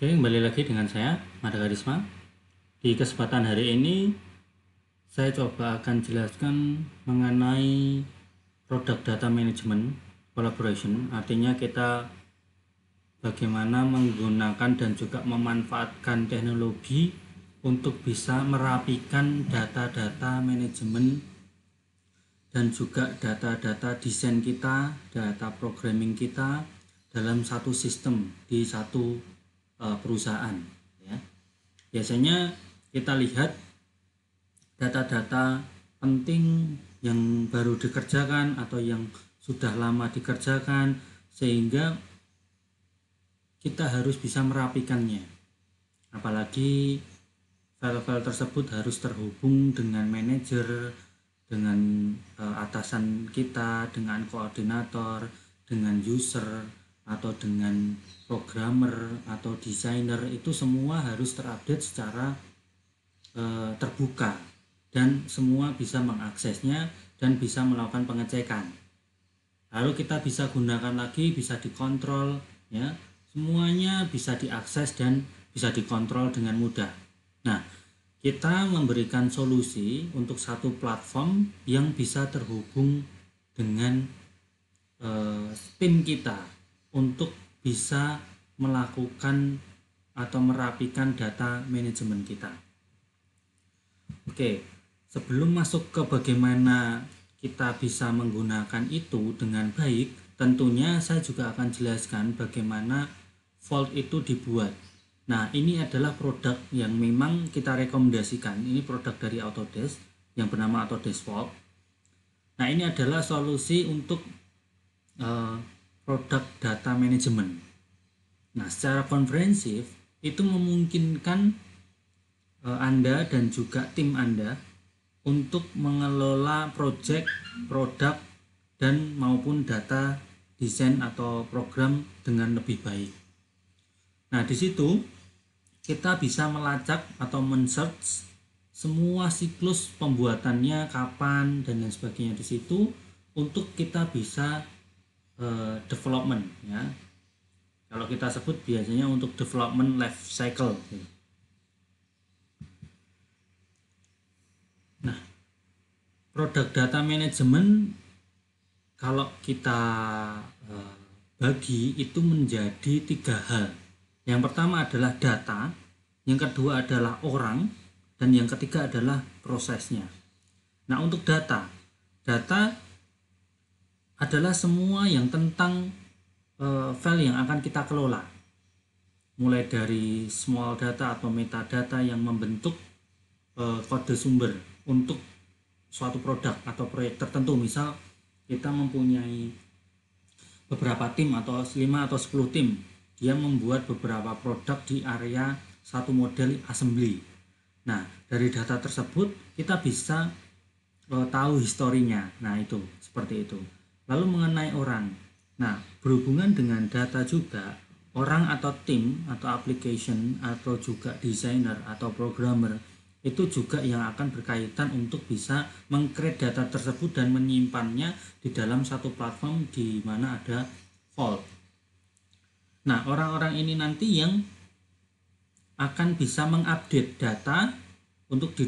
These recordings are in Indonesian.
Oke, kembali lagi dengan saya, Mada Karisma. Di kesempatan hari ini, saya coba akan jelaskan mengenai produk data management collaboration. Artinya kita bagaimana menggunakan dan juga memanfaatkan teknologi untuk bisa merapikan data-data manajemen dan juga data-data desain kita, data programming kita dalam satu sistem di satu perusahaan. Ya. Biasanya kita lihat data-data penting yang baru dikerjakan atau yang sudah lama dikerjakan, sehingga kita harus bisa merapikannya. Apalagi file-file tersebut harus terhubung dengan manajer, dengan atasan kita, dengan koordinator, dengan user, atau dengan programmer atau desainer. Itu semua harus terupdate secara terbuka dan semua bisa mengaksesnya dan bisa melakukan pengecekan. Lalu kita bisa gunakan lagi, bisa dikontrol, ya. Semuanya bisa diakses dan bisa dikontrol dengan mudah. Nah, kita memberikan solusi untuk satu platform yang bisa terhubung dengan tim kita untuk bisa melakukan atau merapikan data manajemen kita. Oke, sebelum masuk ke bagaimana kita bisa menggunakan itu dengan baik, tentunya saya juga akan jelaskan bagaimana Vault itu dibuat. Nah, ini adalah produk yang memang kita rekomendasikan. Ini produk dari Autodesk yang bernama Autodesk Vault. Nah, ini adalah solusi untuk produk data management. Nah, secara komprehensif itu memungkinkan Anda dan juga tim Anda untuk mengelola proyek, produk, dan maupun data desain atau program dengan lebih baik. Nah, di situ kita bisa melacak atau men-search semua siklus pembuatannya, kapan dan lain sebagainya di situ untuk kita bisa development, ya. Kalau kita sebut biasanya untuk development life cycle. Nah, produk data management kalau kita bagi itu menjadi 3 hal. Yang pertama adalah data, yang kedua adalah orang, dan yang ketiga adalah prosesnya. Nah, untuk data adalah semua yang tentang file yang akan kita kelola, mulai dari small data atau metadata yang membentuk kode sumber untuk suatu produk atau proyek tertentu. Misal kita mempunyai beberapa tim atau 5 atau 10 tim, dia membuat beberapa produk di area satu model assembly. Nah, dari data tersebut kita bisa tahu historinya. Nah, itu seperti itu. Lalu mengenai orang, nah, berhubungan dengan data juga, orang atau tim atau application atau juga desainer atau programmer itu juga yang akan berkaitan untuk bisa meng-create data tersebut dan menyimpannya di dalam satu platform di mana ada Vault. Nah, orang-orang ini nanti yang akan bisa mengupdate data untuk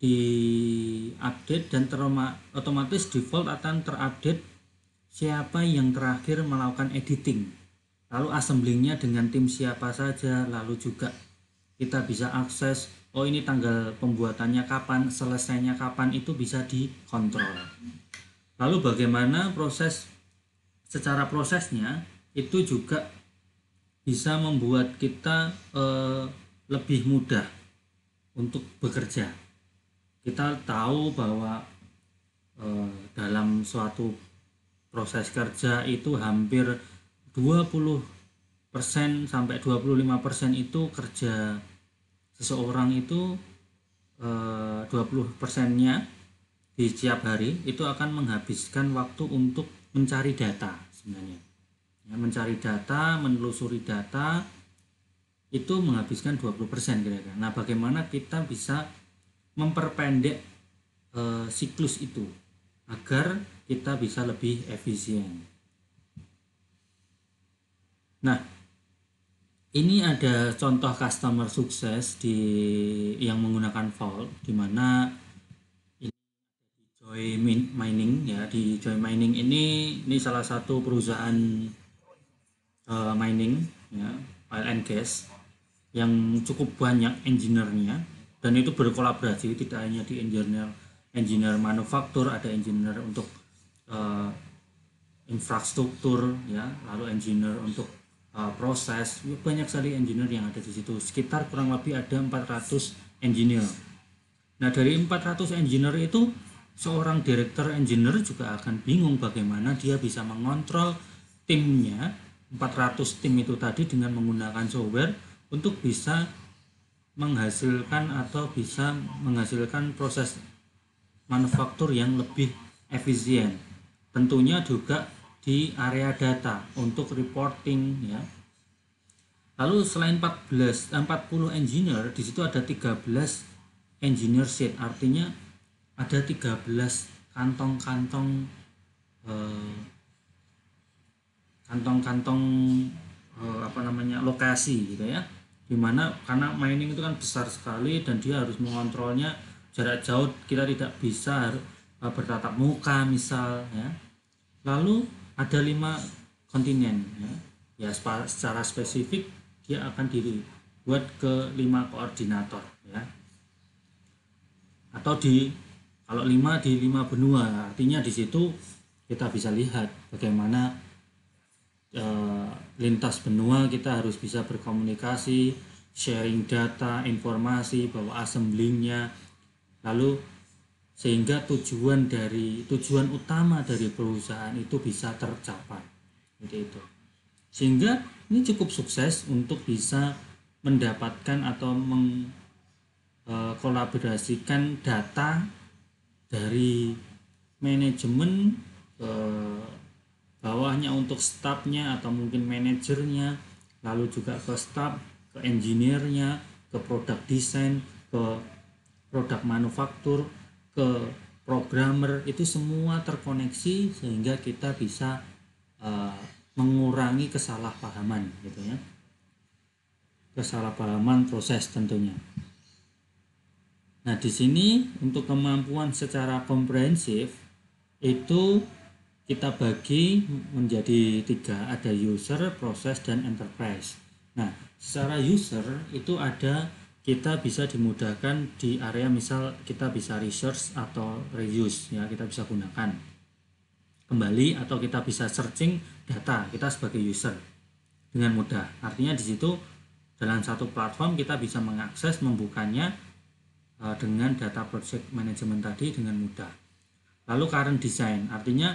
di-update dan otomatis default akan terupdate siapa yang terakhir melakukan editing, lalu assemblingnya dengan tim siapa saja, lalu juga kita bisa akses, oh ini tanggal pembuatannya kapan, selesainya kapan, itu bisa dikontrol. Lalu bagaimana secara prosesnya itu juga bisa membuat kita lebih mudah untuk bekerja. Kita tahu bahwa dalam suatu proses kerja itu hampir 20% sampai 25% itu kerja seseorang itu 20%-nya di setiap hari itu akan menghabiskan waktu untuk mencari data sebenarnya. Ya, mencari data, menelusuri data itu menghabiskan 20% kira-kira. Nah, bagaimana kita bisa memperpendek siklus itu agar kita bisa lebih efisien. Nah, Ini ada contoh customer sukses yang menggunakan Vault, di mana Mining ya. Di Joy Mining ini salah satu perusahaan mining ya, oil and gas yang cukup banyak engineer-nya, dan itu berkolaborasi, tidak hanya di engineer manufaktur, ada engineer untuk uh, infrastruktur ya, lalu engineer untuk proses. Banyak sekali engineer yang ada di situ, sekitar kurang lebih ada 400 engineer. Nah, dari 400 engineer itu, seorang director engineer juga akan bingung bagaimana dia bisa mengontrol timnya, 400 tim itu tadi, dengan menggunakan software untuk bisa menghasilkan proses manufaktur yang lebih efisien. Tentunya juga di area data untuk reporting ya. Lalu selain 40 engineer, di situ ada 13 engineer seat, artinya ada 13 kantong-kantong eh, kantong-kantong lokasi gitu ya. Dimana karena mining itu kan besar sekali dan dia harus mengontrolnya jarak jauh, kita tidak bisa bertatap muka misal ya. Lalu ada 5 kontinen ya. Ya secara spesifik dia akan dibuat ke 5 koordinator ya. Atau kalau 5 di 5 benua, artinya di situ kita bisa lihat bagaimana lintas benua kita harus bisa berkomunikasi, sharing data, informasi, bawa assemblingnya, lalu sehingga tujuan utama dari perusahaan itu bisa tercapai, itu. Sehingga ini cukup sukses untuk bisa mendapatkan atau mengkolaborasikan data dari manajemen ke bawahnya untuk staffnya atau mungkin manajernya, lalu juga ke staff, ke engineer-nya, ke produk desain, ke produk manufaktur, ke programmer, itu semua terkoneksi sehingga kita bisa mengurangi kesalahpahaman gitu ya. Kesalahpahaman proses tentunya. Nah, di sini untuk kemampuan secara komprehensif itu kita bagi menjadi 3, ada user, proses, dan enterprise. Nah, secara user itu ada, kita bisa dimudahkan di area misal kita bisa research atau reuse ya, kita bisa gunakan kembali, atau kita bisa searching data kita sebagai user dengan mudah. Artinya di situ dalam satu platform kita bisa mengakses, membukanya dengan data project management tadi dengan mudah. Lalu current design, artinya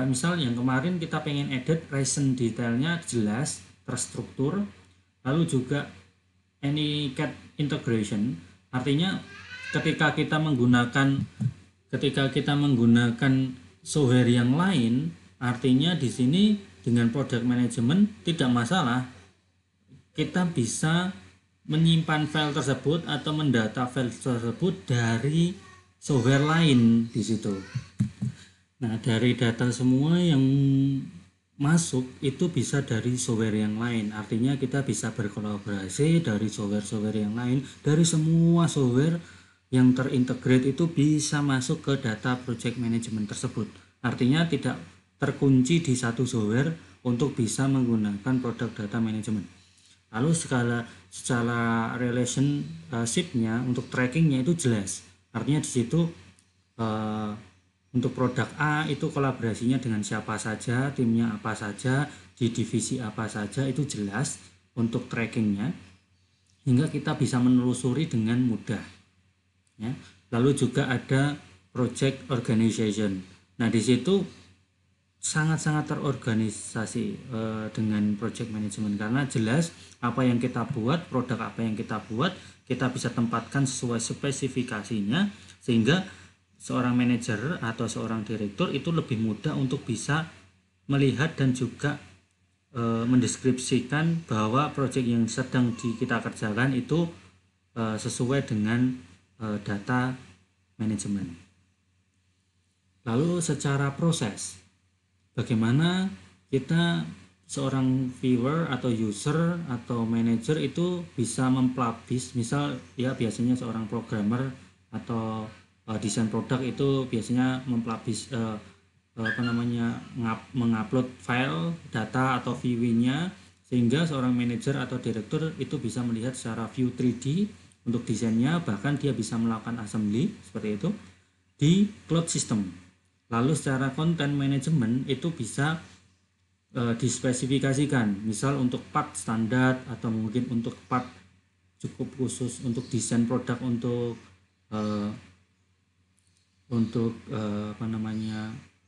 misal yang kemarin kita pengen edit recent detailnya jelas, terstruktur. Lalu juga any cat integration, artinya ketika kita menggunakan software yang lain, artinya di sini dengan product management tidak masalah, kita bisa menyimpan file tersebut atau mendata file tersebut dari software lain di situ. Nah, dari data semua yang masuk itu bisa dari software yang lain. Artinya kita bisa berkolaborasi dari software-software yang lain, dari semua software yang terintegrate itu bisa masuk ke data project management tersebut. Artinya tidak terkunci di satu software untuk bisa menggunakan produk data management. Lalu secara relationship-nya untuk trackingnya itu jelas. Artinya di situ untuk produk A itu kolaborasinya dengan siapa saja, timnya apa saja, di divisi apa saja, itu jelas untuk trackingnya, hingga kita bisa menelusuri dengan mudah ya. Lalu juga ada project organization. Nah, di situ sangat-sangat terorganisasi dengan project management, karena jelas apa yang kita buat, produk apa yang kita buat, kita bisa tempatkan sesuai spesifikasinya, sehingga seorang manajer atau seorang direktur itu lebih mudah untuk bisa melihat dan juga mendeskripsikan bahwa proyek yang sedang kita kerjakan itu sesuai dengan data manajemen. Lalu secara proses, bagaimana kita seorang viewer atau user atau manager itu bisa mempublish, misal ya biasanya seorang programmer atau desain produk itu biasanya mempublish mengupload file data atau view-nya, sehingga seorang manajer atau direktur itu bisa melihat secara view 3D untuk desainnya, bahkan dia bisa melakukan assembly seperti itu di cloud system. Lalu secara content management itu bisa dispesifikasikan, misal untuk part standar atau mungkin untuk part cukup khusus untuk desain produk untuk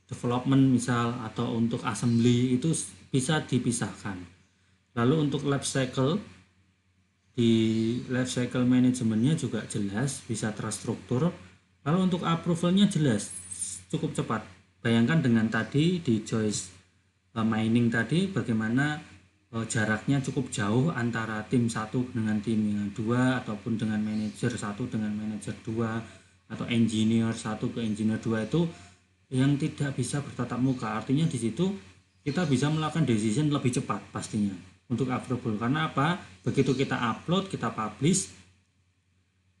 development misal, atau untuk assembly itu bisa dipisahkan. Lalu untuk life cycle, di life cycle manajemennya juga jelas, bisa terstruktur. Lalu untuk approvalnya jelas, cukup cepat. Bayangkan dengan tadi di choice mining tadi, bagaimana jaraknya cukup jauh antara tim satu dengan tim yang dua, ataupun dengan manajer satu dengan manajer dua, atau engineer satu ke engineer dua, itu yang tidak bisa bertatap muka. Artinya di situ kita bisa melakukan decision lebih cepat pastinya untuk approval. Karena apa? Begitu kita upload, kita publish,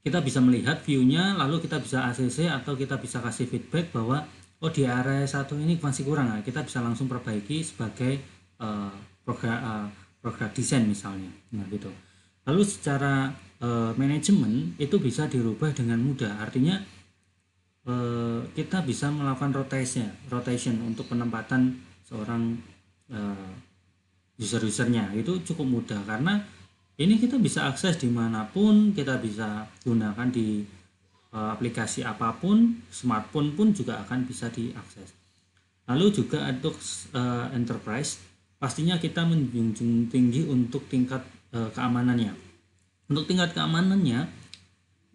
kita bisa melihat view-nya, lalu kita bisa ACC atau kita bisa kasih feedback bahwa oh di area satu ini masih kurang, kita bisa langsung perbaiki sebagai program desain misalnya. Nah gitu. Lalu secara manajemen itu bisa dirubah dengan mudah. Artinya kita bisa melakukan rotation untuk penempatan seorang user-usernya, itu cukup mudah karena ini kita bisa akses dimanapun, kita bisa gunakan di aplikasi apapun, smartphone pun juga akan bisa diakses. Lalu juga untuk enterprise, pastinya kita menjunjung tinggi untuk tingkat keamanannya. Untuk tingkat keamanannya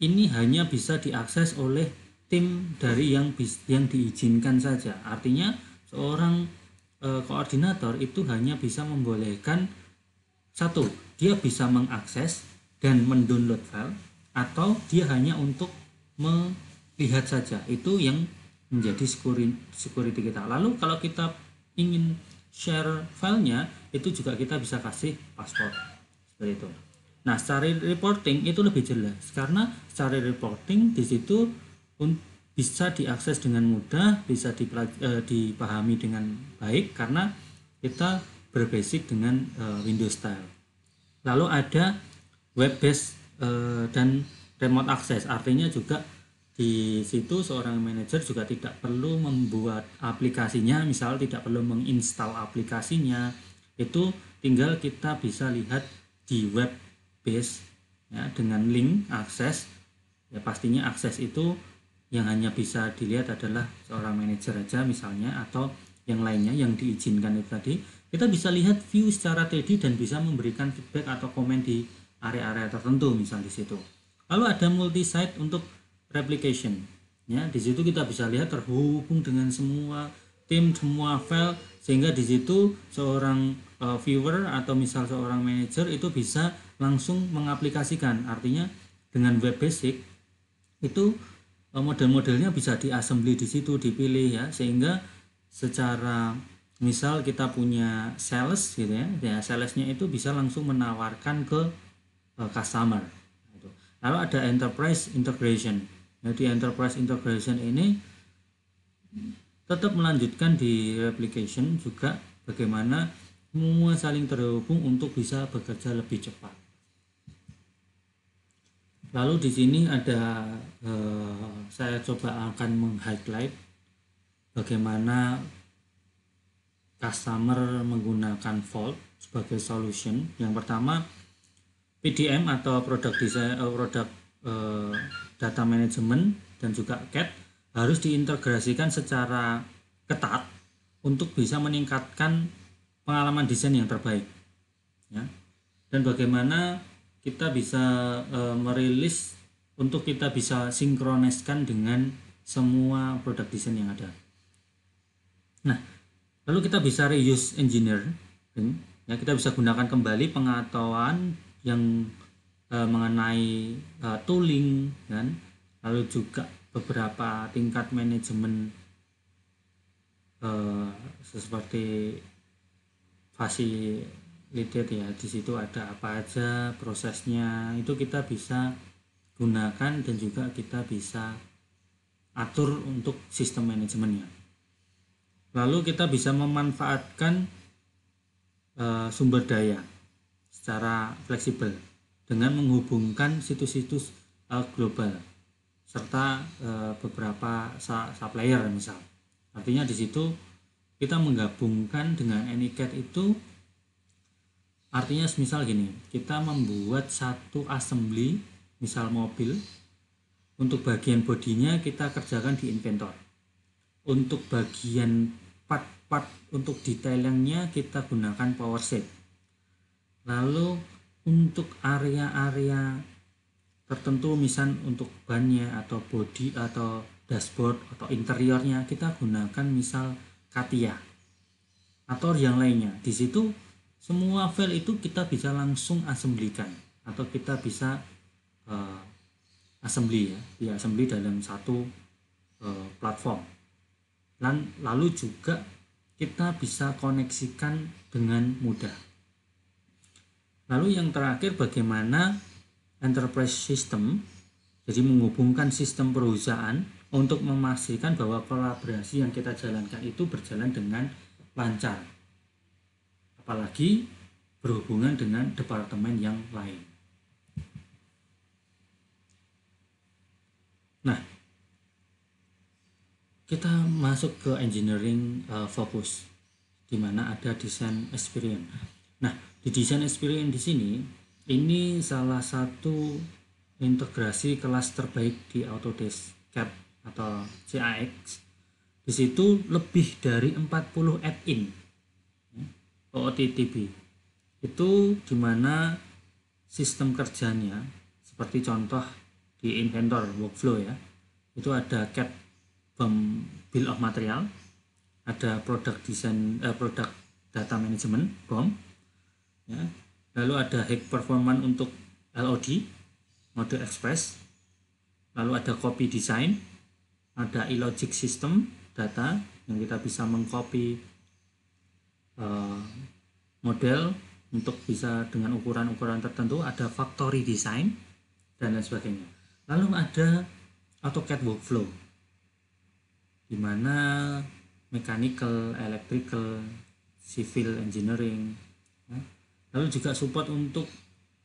ini hanya bisa diakses oleh tim dari yang diizinkan saja. Artinya seorang koordinator itu hanya bisa membolehkan satu, dia bisa mengakses dan mendownload file, atau dia hanya untuk melihat saja. Itu yang menjadi security kita. Lalu kalau kita ingin share filenya, itu juga kita bisa kasih password seperti itu. Nah, secara reporting itu lebih jelas karena secara reporting di situ bisa diakses dengan mudah, bisa dipahami dengan baik karena kita berbasic dengan Windows style. Lalu ada web based dan remote access, artinya juga di situ seorang manajer juga tidak perlu membuat aplikasinya, misal tidak perlu menginstal aplikasinya, itu tinggal kita bisa lihat di web base ya, dengan link akses. Ya pastinya akses itu yang hanya bisa dilihat adalah seorang manajer aja misalnya, atau yang lainnya yang diizinkan itu tadi. Kita bisa lihat view secara 3D dan bisa memberikan feedback atau komen di area-area tertentu misal di situ. Lalu ada multi site untuk replication. Ya, di situ kita bisa lihat terhubung dengan semua tim, semua file, sehingga di situ seorang viewer atau misal seorang manager itu bisa langsung mengaplikasikan. Artinya dengan web basic itu model-modelnya bisa diassembly di situ, dipilih ya, sehingga secara misal kita punya sales gitu ya, salesnya itu bisa langsung menawarkan ke customer. Lalu ada enterprise integration. Jadi enterprise integration ini tetap melanjutkan di replication juga, bagaimana semua saling terhubung untuk bisa bekerja lebih cepat. Lalu di sini ada saya coba akan meng-highlight bagaimana customer menggunakan Vault sebagai solution. Yang pertama, PDM atau product design, data management dan juga CAD harus diintegrasikan secara ketat untuk bisa meningkatkan pengalaman desain yang terbaik ya. Dan bagaimana kita bisa merilis untuk kita bisa sinkroniskan dengan semua produk desain yang ada. Nah, lalu kita bisa reuse engineer ya, kita bisa gunakan kembali pengetahuan yang mengenai tooling kan, lalu juga beberapa tingkat manajemen seperti facilitate ya. Di situ ada apa aja prosesnya, itu kita bisa gunakan dan juga kita bisa atur untuk sistem manajemennya. Lalu kita bisa memanfaatkan sumber daya secara fleksibel dengan menghubungkan situs-situs global serta beberapa supplier misal. Artinya di situ kita menggabungkan dengan AnyCAD itu, artinya misal gini, kita membuat satu assembly misal mobil, untuk bagian bodinya kita kerjakan di Inventor, untuk bagian part-part untuk detailingnya kita gunakan PowerShape. Lalu untuk area-area tertentu misal untuk bannya atau body atau dashboard atau interiornya kita gunakan misal CATIA atau yang lainnya. Di situ semua file itu kita bisa langsung assemblikan atau kita bisa assembly ya, assembly dalam satu platform. Lalu juga kita bisa koneksikan dengan mudah. Lalu yang terakhir, bagaimana enterprise system, jadi menghubungkan sistem perusahaan untuk memastikan bahwa kolaborasi yang kita jalankan itu berjalan dengan lancar, apalagi berhubungan dengan departemen yang lain. Nah, kita masuk ke engineering fokus, di mana ada design experience. Nah, di design experience di sini, ini salah satu integrasi kelas terbaik di Autodesk CAD atau CAX. Di situ lebih dari 40 add-in OOTTB. Itu dimana sistem kerjanya seperti contoh di Inventor workflow ya. Itu ada CAD Bill of Material, ada product data management BOM ya. Lalu ada High Performance untuk LOD, Mode Express. Lalu ada copy design, ada e-logic system data yang kita bisa mengcopy model untuk bisa dengan ukuran-ukuran tertentu, ada factory design dan lain sebagainya. Lalu ada AutoCAD workflow, di mana mechanical, electrical, civil engineering ya. Lalu juga support untuk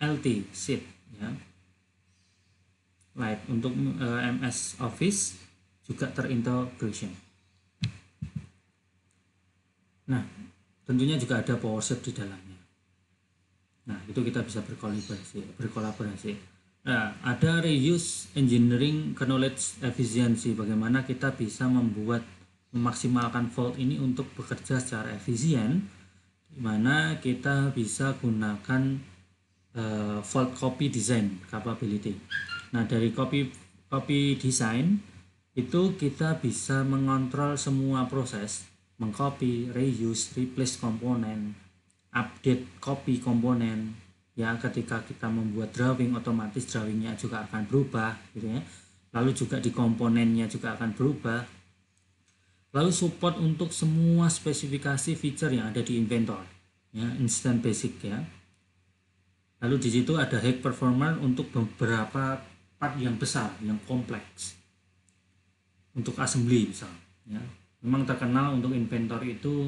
LT sheet ya, Light untuk MS Office juga terintegration. Nah, tentunya juga ada PowerShape di dalamnya. Nah, itu kita bisa berkolaborasi. Nah, ada reuse engineering knowledge efficiency, bagaimana kita bisa memaksimalkan vault ini untuk bekerja secara efisien, di mana kita bisa gunakan vault copy design capability. Nah, dari copy design itu kita bisa mengontrol semua proses, mengcopy, reuse, replace komponen, update copy komponen ya. Ketika kita membuat drawing, otomatis drawingnya juga akan berubah gitu ya. Lalu juga di komponennya juga akan berubah. Lalu support untuk semua spesifikasi feature yang ada di Inventor ya, instant basic ya. Lalu di situ ada high performance untuk beberapa part yang besar, yang kompleks, untuk assembly misal ya. Memang terkenal untuk Inventor itu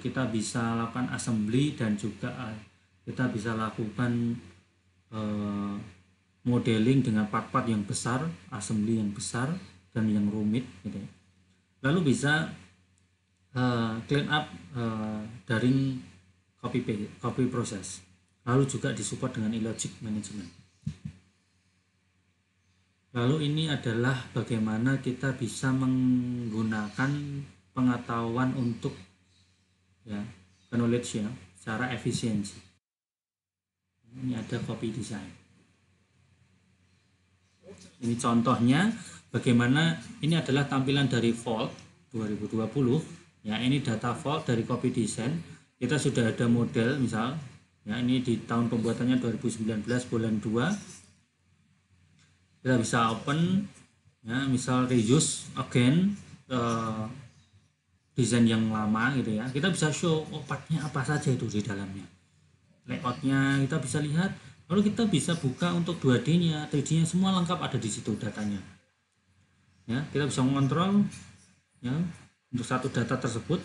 kita bisa lakukan assembly dan juga kita bisa lakukan modeling dengan part-part yang besar, assembly yang besar dan yang rumit gitu ya. Lalu bisa clean up daring copy process. Lalu juga disupport dengan e-logic management. Lalu ini adalah bagaimana kita bisa menggunakan pengetahuan untuk ya, knowledge ya, secara efisiensi. Ini ada copy design. Ini contohnya bagaimana ini adalah tampilan dari Vault 2020 ya. Ini data Vault dari copy design. Kita sudah ada model misal ya, ini di tahun pembuatannya 2019 bulan 2. Kita bisa open ya, misal reuse again desain yang lama gitu ya, kita bisa show partnya apa saja itu di dalamnya, layoutnya kita bisa lihat, lalu kita bisa buka untuk 2D-nya, 3D-nya, semua lengkap ada di situ datanya. Ya, kita bisa mengontrol ya untuk satu data tersebut.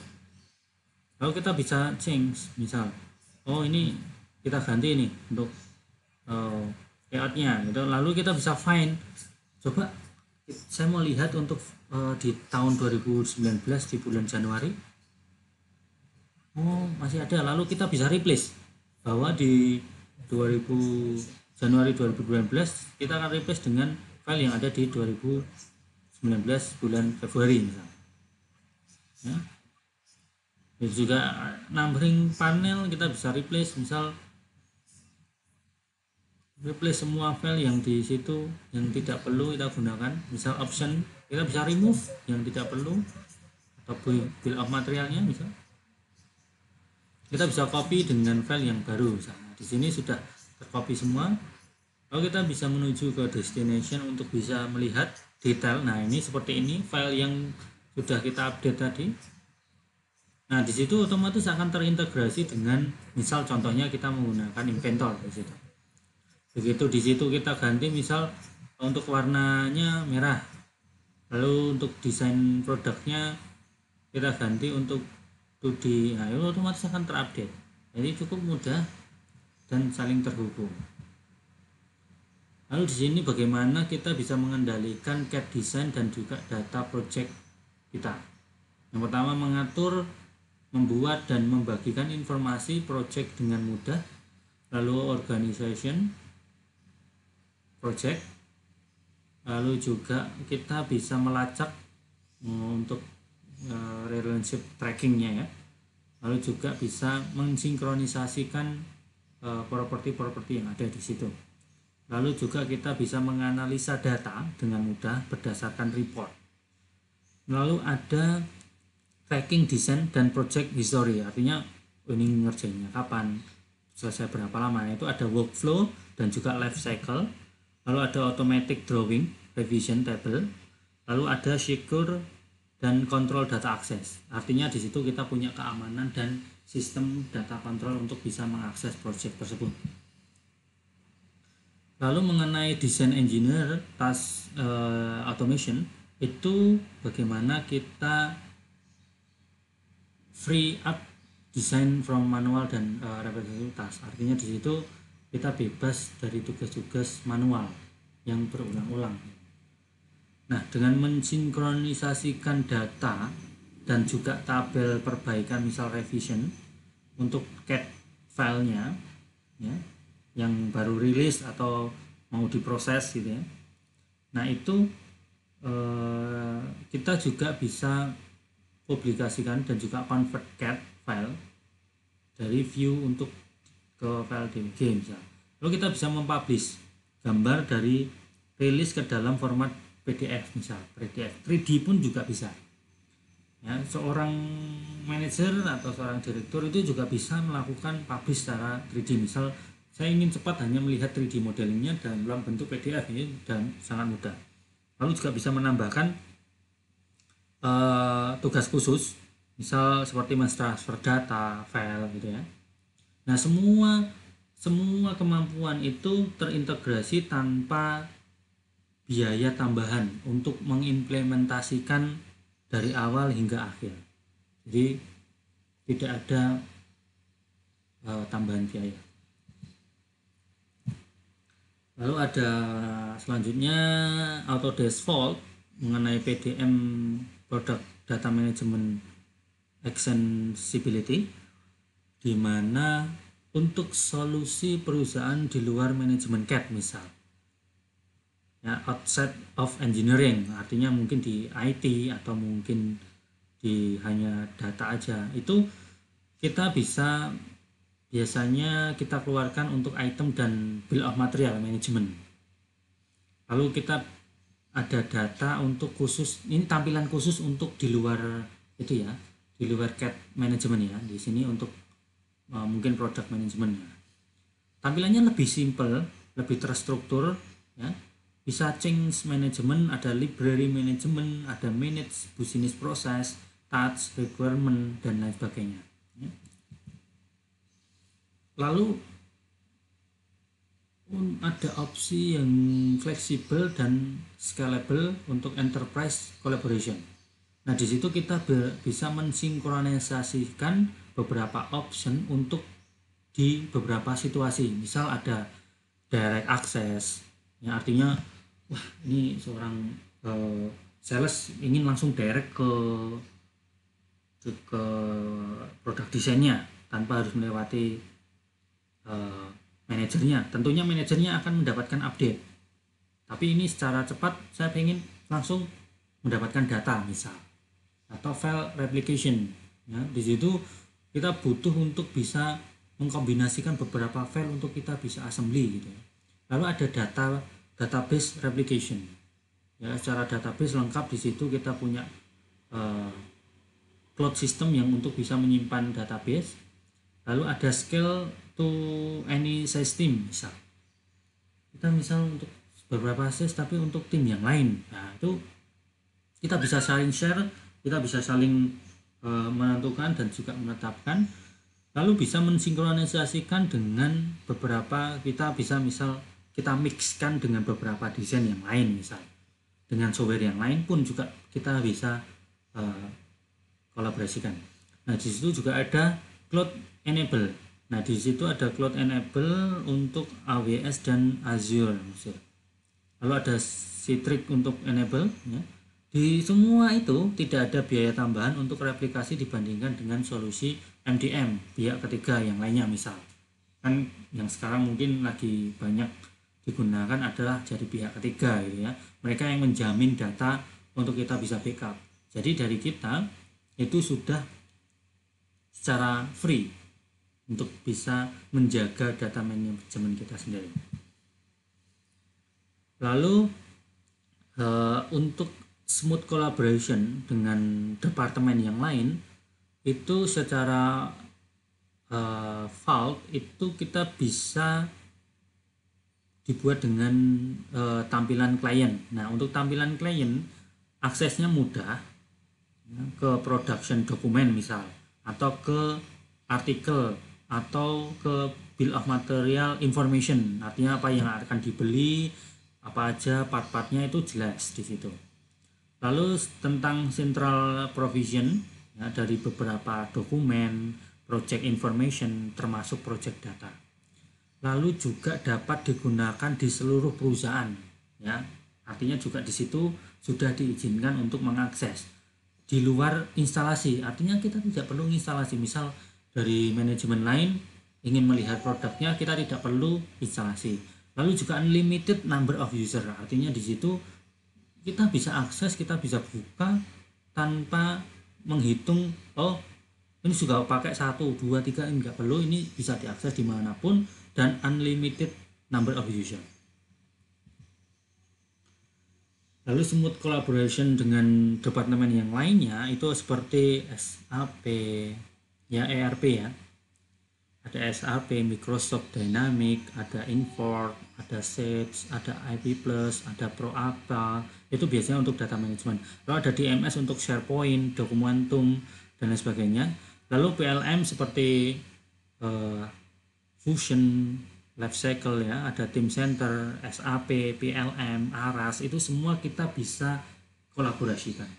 Lalu kita bisa change, misal, oh ini kita ganti ini untuk layoutnya gitu. Lalu kita bisa find, coba saya mau lihat untuk di tahun 2019 di bulan Januari, oh masih ada. Lalu kita bisa replace bahwa di 2000 Januari 2019 kita akan replace dengan file yang ada di 2019 bulan Februari misalnya ya. Dan juga numbering panel kita bisa replace, misal replace semua file yang di situ yang tidak perlu kita gunakan, misal option kita bisa remove yang tidak perlu, atau bill of materialnya misal kita bisa copy dengan file yang baru misalnya. Di sini sudah tercopy semua. Lalu kita bisa menuju ke destination untuk bisa melihat detail. Nah ini seperti ini file yang sudah kita update tadi. Nah di situ otomatis akan terintegrasi dengan, misal contohnya kita menggunakan Inventor di situ. Begitu di situ kita ganti, misal untuk warnanya merah, lalu untuk desain produknya kita ganti untuk 2D, nah itu otomatis akan terupdate. Jadi cukup mudah dan saling terhubung. Lalu di sini bagaimana kita bisa mengendalikan CAD design dan juga data project kita. Yang pertama, mengatur, membuat dan membagikan informasi project dengan mudah. Lalu organization project. Lalu juga kita bisa melacak untuk relationship trackingnya ya. Lalu juga bisa mensinkronisasikan properti-properti yang ada di situ. Lalu juga kita bisa menganalisa data dengan mudah berdasarkan report. Lalu ada tracking design dan project history, artinya ini ngerjainnya kapan, selesai berapa lama. Itu ada workflow dan juga life cycle. Lalu ada automatic drawing, revision table. Lalu ada secure dan control data access, artinya di situ kita punya keamanan dan sistem data control untuk bisa mengakses project tersebut. Lalu mengenai design engineer task automation, itu bagaimana kita free up design from manual dan repetitive task, artinya di situ kita bebas dari tugas-tugas manual yang berulang-ulang. Nah, dengan mensinkronisasikan data dan juga tabel perbaikan, misal revision untuk CAD filenya ya, yang baru rilis atau mau diproses gitu ya. Nah, itu kita juga bisa publikasikan dan juga convert CAD file dari view untuk ke file DMG misal. Lalu kita bisa mempublish gambar dari rilis ke dalam format PDF misal, PDF 3D pun juga bisa ya. Seorang manajer atau seorang direktur itu juga bisa melakukan publish secara 3D, misal saya ingin cepat hanya melihat 3D modelingnya dalam bentuk PDF ini, dan sangat mudah. Lalu juga bisa menambahkan tugas khusus, misal seperti mentransfer data, file gitu ya. Nah semua kemampuan itu terintegrasi tanpa biaya tambahan untuk mengimplementasikan dari awal hingga akhir. Jadi tidak ada tambahan biaya. Lalu ada selanjutnya Autodesk Vault mengenai PDM Product Data Management Extensibility, di mana untuk solusi perusahaan di luar manajemen CAD misal ya, outside of engineering, artinya mungkin di IT atau mungkin di hanya data aja, itu kita bisa biasanya kita keluarkan untuk item dan bill of material management. Lalu kita ada data untuk khusus, ini tampilan khusus untuk di luar itu ya, di luar CAD management ya, di sini untuk mungkin product management ya. Tampilannya lebih simple, lebih terstruktur ya. Bisa change management, ada library management, ada manage business process, touch, requirement, dan lain sebagainya. Lalu ada opsi yang fleksibel dan scalable untuk enterprise collaboration. Nah, di situ kita bisa mensinkronisasikan beberapa option untuk di beberapa situasi. Misal ada direct access, yang artinya wah ini seorang sales ingin langsung direct ke produk desainnya tanpa harus melewati manajernya. Tentunya manajernya akan mendapatkan update, tapi ini secara cepat saya ingin langsung mendapatkan data misal, atau file replication ya. Di situ kita butuh untuk bisa mengkombinasikan beberapa file untuk kita bisa assembly gitu. Lalu ada database replication ya, secara database lengkap. Di situ kita punya cloud system yang untuk bisa menyimpan database. Lalu ada scale to any size team, misal kita untuk beberapa size tapi untuk tim yang lain. Nah, itu kita bisa saling share, kita bisa saling menentukan dan juga menetapkan. Lalu bisa mensinkronisasikan dengan beberapa, kita bisa kita mixkan dengan beberapa desain yang lain, misal dengan software yang lain pun juga kita bisa kolaborasikan. Nah, di situ juga ada cloud enable. Nah, di situ ada cloud enable untuk AWS dan Azure. Lalu ada Citrix untuk enable ya. Di semua itu tidak ada biaya tambahan untuk replikasi dibandingkan dengan solusi MDM pihak ketiga yang lainnya. Misal kan yang sekarang mungkin lagi banyak digunakan adalah dari pihak ketiga gitu ya. Mereka yang menjamin data untuk kita bisa backup. Jadi dari kita itu sudah secara free untuk bisa menjaga data manajemen kita sendiri. Lalu untuk smooth collaboration dengan departemen yang lain itu secara Vault itu kita bisa dibuat dengan tampilan klien. Nah, untuk tampilan klien aksesnya mudah ke production dokumen misal, atau ke artikel, atau ke bill of material information, artinya apa yang akan dibeli, apa aja part-partnya itu jelas di situ. Lalu tentang central provision ya, dari beberapa dokumen, project information termasuk project data. Lalu juga dapat digunakan di seluruh perusahaan ya. Artinya juga di situ sudah diizinkan untuk mengakses di luar instalasi. Artinya kita tidak perlu instalasi, misal dari manajemen lain ingin melihat produknya, kita tidak perlu instalasi. Lalu juga unlimited number of user, artinya di situ kita bisa akses, kita bisa buka tanpa menghitung ini juga pakai 1, 2, 3, enggak perlu, ini bisa diakses dimanapun dan unlimited number of user. Lalu smooth collaboration dengan departemen yang lainnya itu seperti SAP ya, ERP ya. Ada SAP, Microsoft Dynamics, ada Infor, ada Sage, ada IP Plus, ada ProApa. Itu biasanya untuk data management. Lalu ada DMS untuk SharePoint, Dokumentum, dan lain sebagainya. Lalu PLM seperti Fusion, Lifecycle ya, ada Teamcenter, SAP, PLM, Aras, itu semua kita bisa kolaborasikan.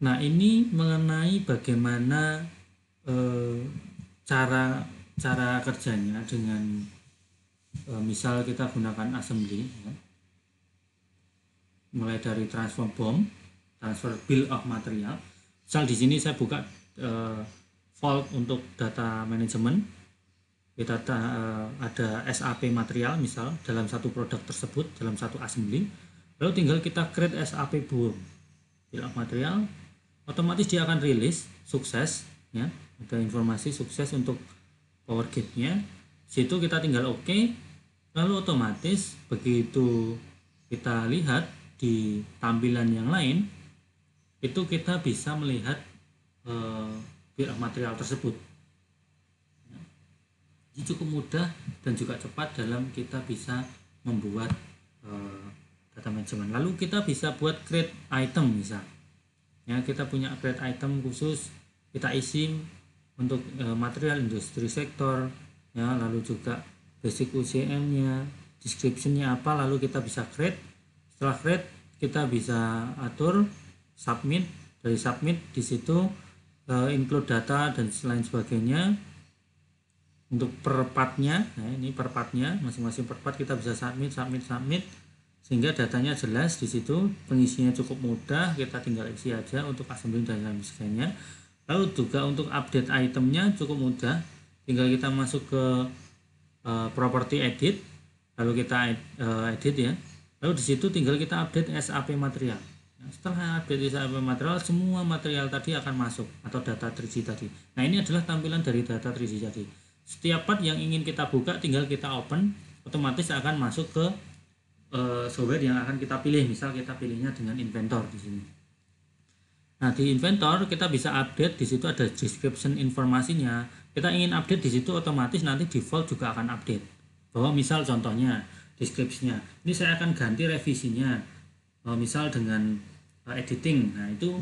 Nah, ini mengenai bagaimana cara kerjanya dengan misal kita gunakan assembly ya. Mulai dari transfer BOM, transfer bill of material. Misal di sini saya buka Vault untuk data management. Kita ada SAP material misal dalam satu produk tersebut, dalam satu assembly. Lalu tinggal kita create SAP BOM, bill of material, otomatis dia akan rilis sukses ya. Ada informasi sukses untuk power gate-nya. Situ kita tinggal OK. Lalu otomatis begitu kita lihat di tampilan yang lain, itu kita bisa melihat bill of material tersebut. Ini cukup mudah dan juga cepat dalam kita bisa membuat data management. Lalu kita bisa buat create item misal. Ya, kita punya create item khusus, kita isi untuk material industri sektor, ya, lalu juga basic UCM-nya, description-nya apa, lalu kita bisa create. Setelah create kita bisa atur submit. Dari submit di situ include data dan lain sebagainya. Untuk per partnya, nah ini per partnya, masing-masing per part kita bisa submit sehingga datanya jelas di situ, pengisinya cukup mudah, kita tinggal isi aja untuk assembly dan lain sebagainya. Lalu juga untuk update itemnya cukup mudah, tinggal kita masuk ke property edit, lalu kita edit ya, lalu di situ tinggal kita update SAP material. Setelah update SAP material, semua material tadi akan masuk atau data 3G tadi. Nah, ini adalah tampilan dari data 3G tadi. Setiap part yang ingin kita buka tinggal kita open, otomatis akan masuk ke software yang akan kita pilih. Misal kita pilihnya dengan inventor di sini. Nah, di inventor kita bisa update, di situ ada description informasinya. Kita ingin update di situ, otomatis nanti default juga akan update. Bahwa misal contohnya description-nya, ini saya akan ganti revisinya. Misal dengan editing, nah itu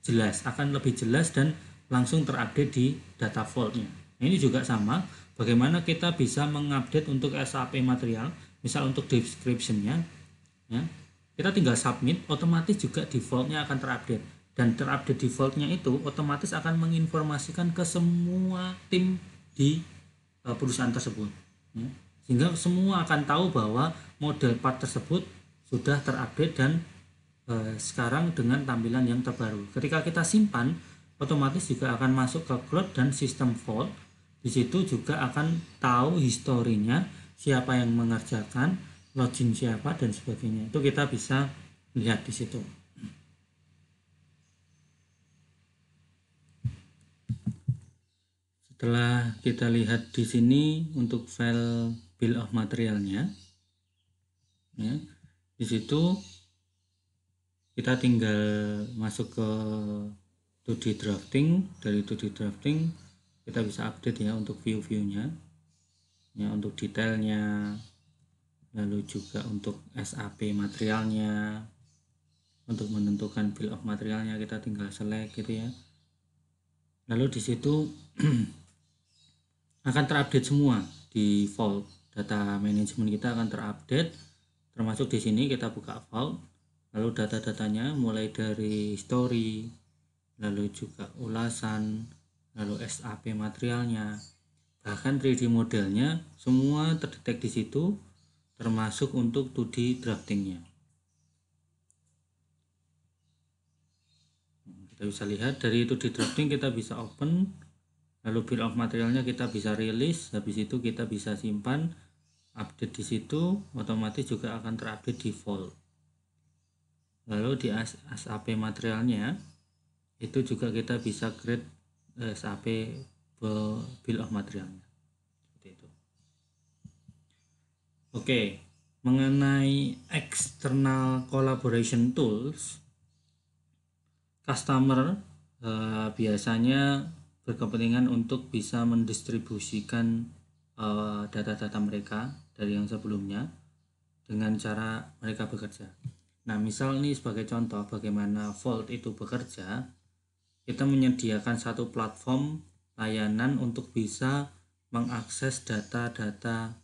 jelas, akan lebih jelas dan langsung terupdate di data vault-nya. Nah, ini juga sama, bagaimana kita bisa mengupdate untuk SAP material, misal untuk description-nya, ya, kita tinggal submit, otomatis juga default-nya akan terupdate, dan terupdate default-nya itu otomatis akan menginformasikan ke semua tim di perusahaan tersebut, ya, sehingga semua akan tahu bahwa model part tersebut sudah terupdate dan sekarang dengan tampilan yang terbaru. Ketika kita simpan, otomatis juga akan masuk ke cloud dan sistem vault. Di situ juga akan tahu historinya, siapa yang mengerjakan, login siapa dan sebagainya. Itu kita bisa lihat di situ. Setelah kita lihat di sini untuk file bill of materialnya, ya, di situ kita tinggal masuk ke 2D drafting. Dari 2D drafting kita bisa update ya untuk view-nya, ya, untuk detailnya, lalu juga untuk SAP materialnya. Untuk menentukan bill of materialnya kita tinggal select gitu ya. Lalu di situ akan terupdate semua di vault. Data manajemen kita akan terupdate, termasuk di sini kita buka vault, lalu data-datanya mulai dari history, lalu juga ulasan, lalu SAP materialnya, bahkan 3D modelnya semua terdetek di situ, termasuk untuk 2D draftingnya. Kita bisa lihat dari 2D drafting kita bisa open, lalu bill of materialnya kita bisa rilis, habis itu kita bisa simpan, update di situ, otomatis juga akan terupdate default. Lalu di SAP materialnya itu juga kita bisa create SAP bill of materialnya seperti itu. Oke, mengenai external collaboration tools, customer biasanya berkepentingan untuk bisa mendistribusikan data-data mereka dari yang sebelumnya dengan cara mereka bekerja. Nah, misal nih sebagai contoh bagaimana Vault itu bekerja, kita menyediakan satu platform layanan untuk bisa mengakses data-data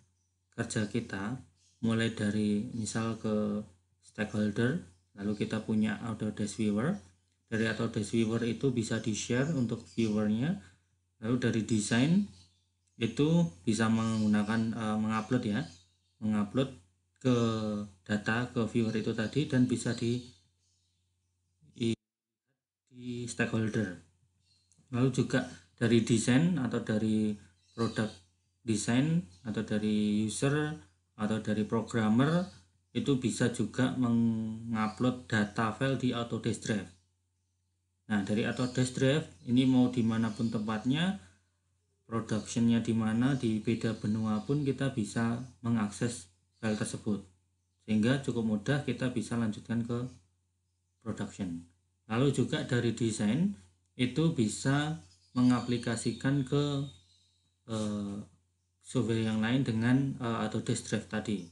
kerja kita, mulai dari misal ke stakeholder, lalu kita punya Autodesk Viewer. Dari Autodesk Viewer itu bisa di-share untuk viewernya, lalu dari desain itu bisa menggunakan mengupload ya, mengupload ke data ke viewer itu tadi, dan bisa di stakeholder. Lalu juga dari desain atau dari produk desain atau dari user atau dari programmer itu bisa juga mengupload data file di Autodesk Drive. Nah, dari Autodesk Drive ini mau dimanapun tempatnya, productionnya di mana, di beda benua pun kita bisa mengakses file tersebut, sehingga cukup mudah kita bisa lanjutkan ke production. Lalu juga dari desain itu bisa mengaplikasikan ke software yang lain dengan Autodesk Drive tadi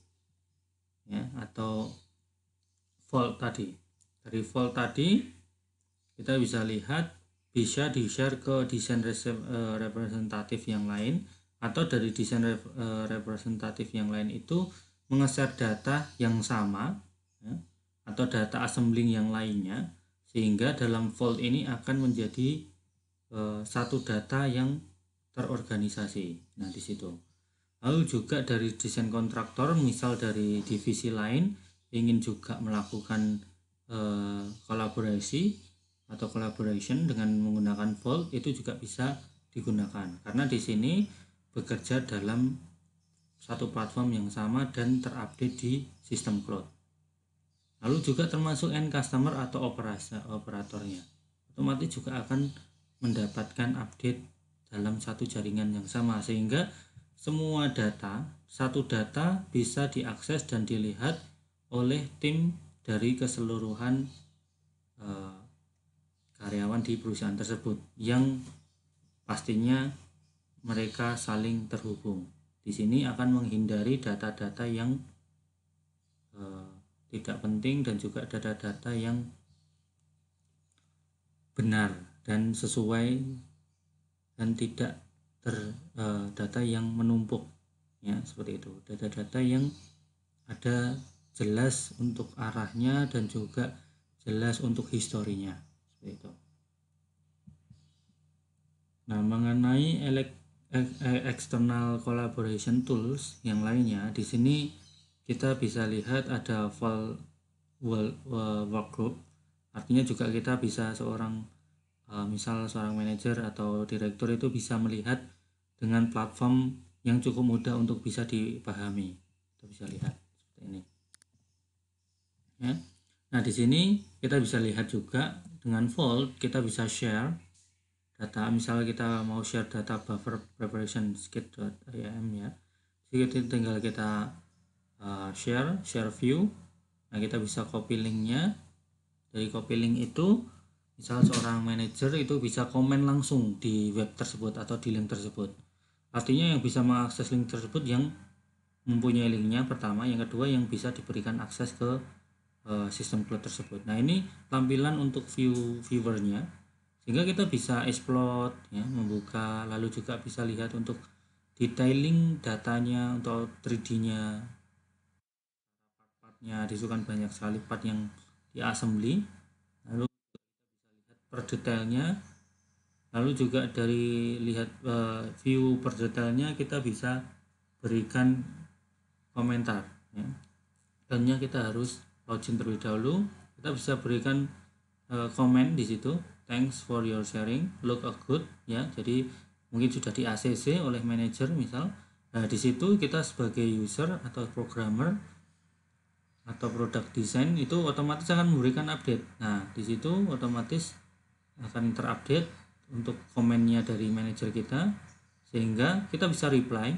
ya, atau vault tadi. Dari vault tadi kita bisa lihat bisa di-share ke desain representatif yang lain, atau dari desain representatif yang lain itu menge-share data yang sama ya, atau data assembling yang lainnya, sehingga dalam vault ini akan menjadi satu data yang terorganisasi. Nah, di situ. Lalu juga dari desain kontraktor, misal dari divisi lain ingin juga melakukan kolaborasi atau collaboration dengan menggunakan vault, itu juga bisa digunakan karena di sini bekerja dalam satu platform yang sama dan terupdate di sistem cloud. Lalu juga termasuk end customer atau operatornya, otomatis juga akan mendapatkan update dalam satu jaringan yang sama, sehingga semua satu data bisa diakses dan dilihat oleh tim dari keseluruhan karyawan di perusahaan tersebut yang pastinya mereka saling terhubung. Di sini akan menghindari data-data yang tidak penting dan juga data-data yang benar dan sesuai dan tidak data yang menumpuk ya, seperti itu. Data-data yang ada jelas untuk arahnya dan juga jelas untuk historinya, seperti itu. Nah, mengenai external collaboration tools yang lainnya, di sini kita bisa lihat ada workgroup. Artinya juga kita bisa misal seorang manajer atau direktur itu bisa melihat dengan platform yang cukup mudah untuk bisa dipahami. Kita bisa lihat seperti ini. Ya. Nah, di sini kita bisa lihat juga dengan vault kita bisa share data. Misalnya kita mau share data buffer preparation skid.iam ya. Jadi tinggal kita share view. Nah, kita bisa copy linknya. Dari copy link itu, misal seorang manajer itu bisa komen langsung di web tersebut atau di link tersebut. Artinya yang bisa mengakses link tersebut yang mempunyai linknya pertama, yang kedua yang bisa diberikan akses ke sistem cloud tersebut. Nah, ini tampilan untuk viewernya, sehingga kita bisa explore ya, membuka, lalu juga bisa lihat untuk detailing datanya untuk 3D-nya, part-partnya disukan banyak sekali part yang di assembly, lalu kita bisa lihat per detailnya, lalu juga dari lihat view per detailnya kita bisa berikan komentar ya. Tentunya kita harus login terlebih dahulu. Kita bisa berikan komen di situ, thanks for your sharing, look good ya. Jadi mungkin sudah di ACC oleh manajer misal. Nah, di situ kita sebagai user atau programmer atau product design itu otomatis akan memberikan update. Nah, di situ otomatis akan terupdate untuk komennya dari manajer kita, sehingga kita bisa reply.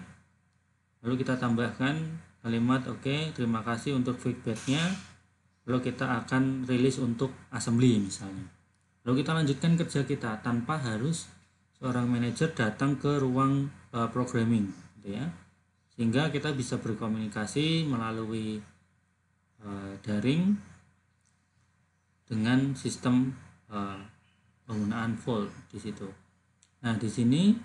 Lalu kita tambahkan kalimat oke, terima kasih untuk feedbacknya, lalu kita akan rilis untuk assembly misalnya. Lalu kita lanjutkan kerja kita tanpa harus seorang manajer datang ke ruang programming gitu ya, sehingga kita bisa berkomunikasi melalui daring dengan sistem penggunaan vault di situ. Nah, di sini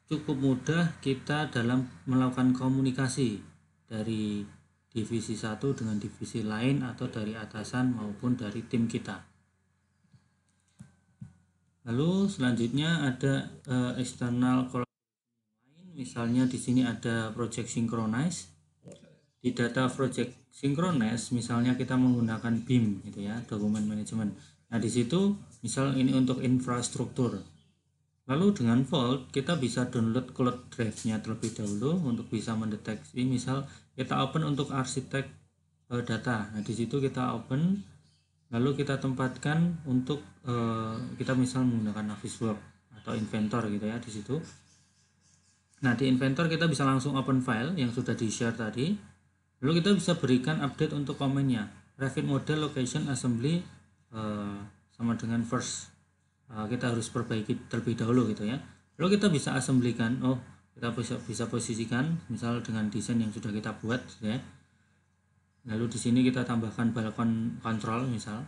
cukup mudah kita dalam melakukan komunikasi dari divisi satu dengan divisi lain atau dari atasan maupun dari tim kita. Lalu selanjutnya ada external collaboration lain, misalnya di sini ada project synchronize. Di data project synchronize misalnya kita menggunakan BIM gitu ya, dokumen manajemen. Nah, di situ misal ini untuk infrastruktur. Lalu dengan vault kita bisa download cloud drive-nya terlebih dahulu untuk bisa mendeteksi, misal kita open untuk arsitek data. Nah, di situ kita open, lalu kita tempatkan untuk kita misal menggunakan Navisworks atau Inventor gitu ya di situ. Nah, di Inventor kita bisa langsung open file yang sudah di-share tadi. Lalu kita bisa berikan update untuk komennya. Revit model, location, assembly sama dengan first. Kita harus perbaiki terlebih dahulu gitu ya. Lalu kita bisa assemblykan, kita bisa posisikan misal dengan desain yang sudah kita buat ya. Lalu di sini kita tambahkan balkon control misal,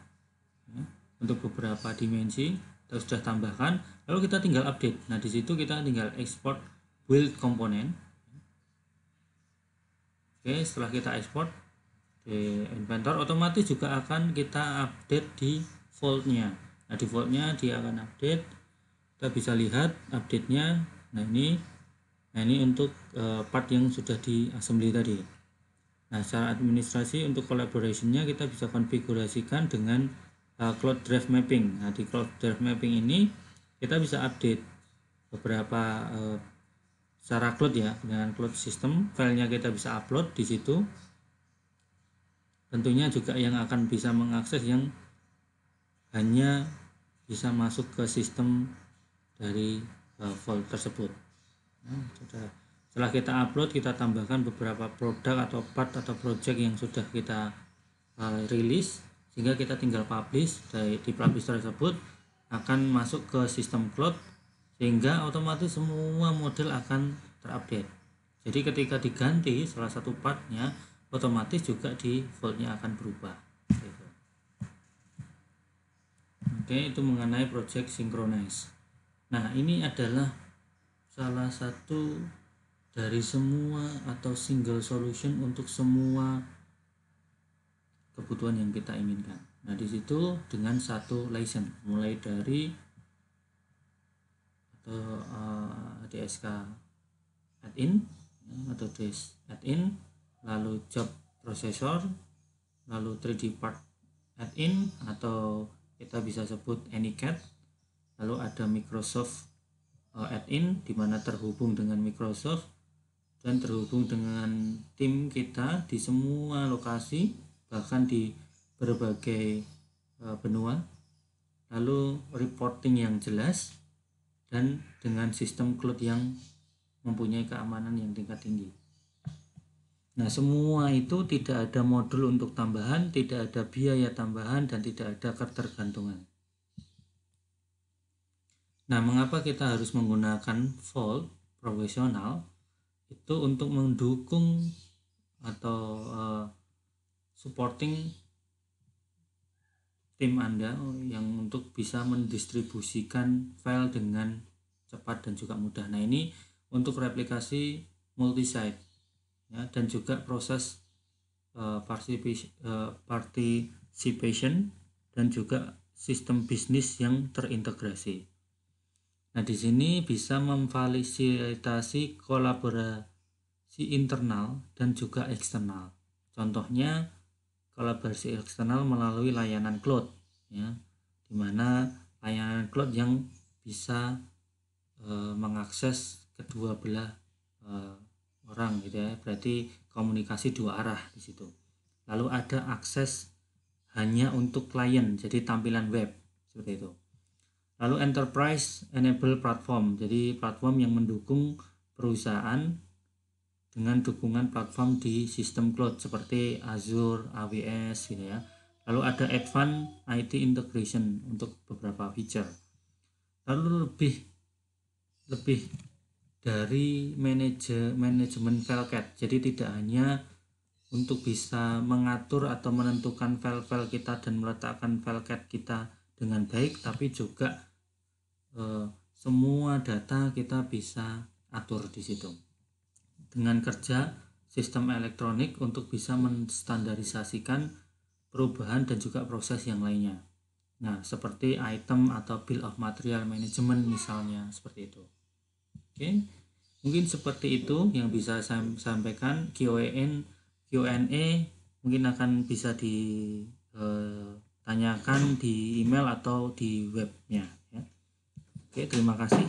ya, untuk beberapa dimensi kita sudah tambahkan. Lalu kita tinggal update. Nah di situ kita tinggal export build komponen. Oke, setelah kita ekspor di inventor, otomatis juga akan kita update di vault-nya. Nah di vault-nya dia akan update, kita bisa lihat update-nya. Nah ini untuk part yang sudah di assembly tadi. Nah secara administrasi untuk collaboration-nya kita bisa konfigurasikan dengan cloud drive mapping. Nah di cloud drive mapping ini kita bisa update beberapa secara cloud ya, dengan cloud system, filenya kita bisa upload di situ. Tentunya juga yang akan bisa mengakses yang hanya bisa masuk ke sistem dari vault tersebut. Nah, setelah kita upload, kita tambahkan beberapa produk atau part atau project yang sudah kita rilis, sehingga kita tinggal publish. Di publish tersebut akan masuk ke sistem cloud, sehingga otomatis semua model akan terupdate. Jadi ketika diganti salah satu partnya, otomatis juga di vault-nya akan berubah. Oke, itu mengenai project synchronize. Nah ini adalah salah satu dari semua atau single solution untuk semua kebutuhan yang kita inginkan. Nah di situ dengan satu license, mulai dari atau DSK add-in atau DS add-in, lalu job processor, lalu 3D part add-in atau kita bisa sebut AnyCAD, lalu ada Microsoft add-in di mana terhubung dengan Microsoft dan terhubung dengan tim kita di semua lokasi, bahkan di berbagai benua, lalu reporting yang jelas, dan dengan sistem cloud yang mempunyai keamanan yang tingkat tinggi. Nah semua itu tidak ada modul untuk tambahan, tidak ada biaya tambahan, dan tidak ada ketergantungan. Nah mengapa kita harus menggunakan vault profesional? Itu untuk mendukung atau supporting tim Anda yang untuk bisa mendistribusikan file dengan cepat dan juga mudah. Nah ini untuk replikasi multi-site ya, dan juga proses participation dan juga sistem bisnis yang terintegrasi. Nah, di sini bisa memfasilitasi kolaborasi internal dan juga eksternal. Contohnya kolaborasi eksternal melalui layanan cloud, ya, di mana layanan cloud yang bisa mengakses kedua belah orang, gitu ya. Berarti komunikasi dua arah di situ. Lalu ada akses hanya untuk klien, jadi tampilan web seperti itu. Lalu enterprise enable platform, jadi platform yang mendukung perusahaan dengan dukungan platform di sistem cloud seperti Azure, AWS gitu ya. Lalu ada advanced IT integration untuk beberapa feature. Lalu lebih dari manajemen FileCAD, jadi tidak hanya untuk bisa mengatur atau menentukan file-file kita dan meletakkan FileCAD kita dengan baik, tapi juga semua data kita bisa atur di situ dengan kerja sistem elektronik untuk bisa menstandarisasikan perubahan dan juga proses yang lainnya. Nah, seperti item atau bill of material management misalnya, seperti itu. Oke, mungkin seperti itu yang bisa saya sampaikan. Q&A mungkin akan bisa ditanyakan di email atau di webnya. Oke, terima kasih.